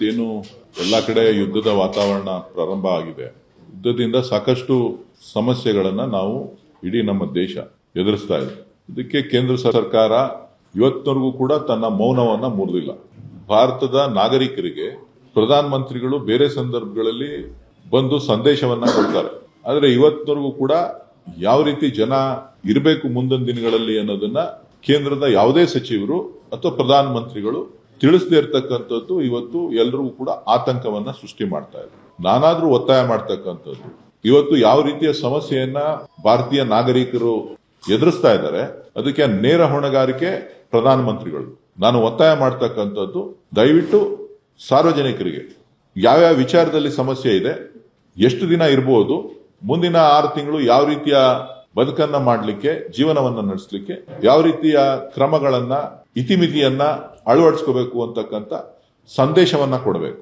ಇವತ್ತೇನು ಎಲ್ಲ ಕಡೆ ಯುದ್ಧದ ವಾತಾವರಣ ಪ್ರಾರಂಭ ಆಗಿದೆ. ಯುದ್ಧದಿಂದ ಸಾಕಷ್ಟು ಸಮಸ್ಯೆಗಳನ್ನ ನಾವು ಇಡೀ ನಮ್ಮ ದೇಶ ಎದುರಿಸ್ತಾ ಇದೆ. ಇದಕ್ಕೆ ಕೇಂದ್ರ ಸರ್ಕಾರ ಇವತ್ತಿನವರೆಗೂ ಕೂಡ ತನ್ನ ಮೌನವನ್ನ ಮುರಿದಿಲ್ಲ. ಭಾರತದ ನಾಗರಿಕರಿಗೆ ಪ್ರಧಾನಮಂತ್ರಿಗಳು ಬೇರೆ ಸಂದರ್ಭಗಳಲ್ಲಿ ಬಂದು ಸಂದೇಶವನ್ನ ಕೊಡ್ತಾರೆ. ಆದ್ರೆ ಇವತ್ತಿನವರೆಗೂ ಕೂಡ ಯಾವ ರೀತಿ ಜನ ಇರಬೇಕು ಮುಂದಿನ ದಿನಗಳಲ್ಲಿ ಅನ್ನೋದನ್ನ ಕೇಂದ್ರದ ಯಾವುದೇ ಸಚಿವರು ಅಥವಾ ಪ್ರಧಾನಮಂತ್ರಿಗಳು ತಿಳಿಸದೇ ಇರತಕ್ಕಂಥದ್ದು ಇವತ್ತು ಎಲ್ಲರಿಗೂ ಕೂಡ ಆತಂಕವನ್ನ ಸೃಷ್ಟಿ ಮಾಡ್ತಾ ಇದೆ. ನಾನಾದ್ರೂ ಒತ್ತಾಯ ಮಾಡ್ತಕ್ಕಂಥದ್ದು ಇವತ್ತು ಯಾವ ರೀತಿಯ ಸಮಸ್ಯೆಯನ್ನ ಭಾರತೀಯ ನಾಗರಿಕರು ಎದುರಿಸ್ತಾ ಇದ್ದಾರೆ ಅದಕ್ಕೆ ನೇರ ಹೊಣೆಗಾರಿಕೆ ಪ್ರಧಾನಮಂತ್ರಿಗಳು. ನಾನು ಒತ್ತಾಯ ಮಾಡ್ತಕ್ಕಂಥದ್ದು ದಯವಿಟ್ಟು ಸಾರ್ವಜನಿಕರಿಗೆ ಯಾವ್ಯಾವ ವಿಚಾರದಲ್ಲಿ ಸಮಸ್ಯೆ ಇದೆ, ಎಷ್ಟು ದಿನ ಇರಬಹುದು, ಮುಂದಿನ 6 ತಿಂಗಳು ಯಾವ ರೀತಿಯ ಬದುಕನ್ನ ಮಾಡಲಿಕ್ಕೆ, ಜೀವನವನ್ನ ನಡೆಸಲಿಕ್ಕೆ ಯಾವ ರೀತಿಯ ಕ್ರಮಗಳನ್ನ, ಇತಿಮಿತಿಯನ್ನ ಅಳವಡಿಸ್ಕೋಬೇಕು ಅಂತಕ್ಕಂಥ ಸಂದೇಶವನ್ನ ಕೊಡಬೇಕು.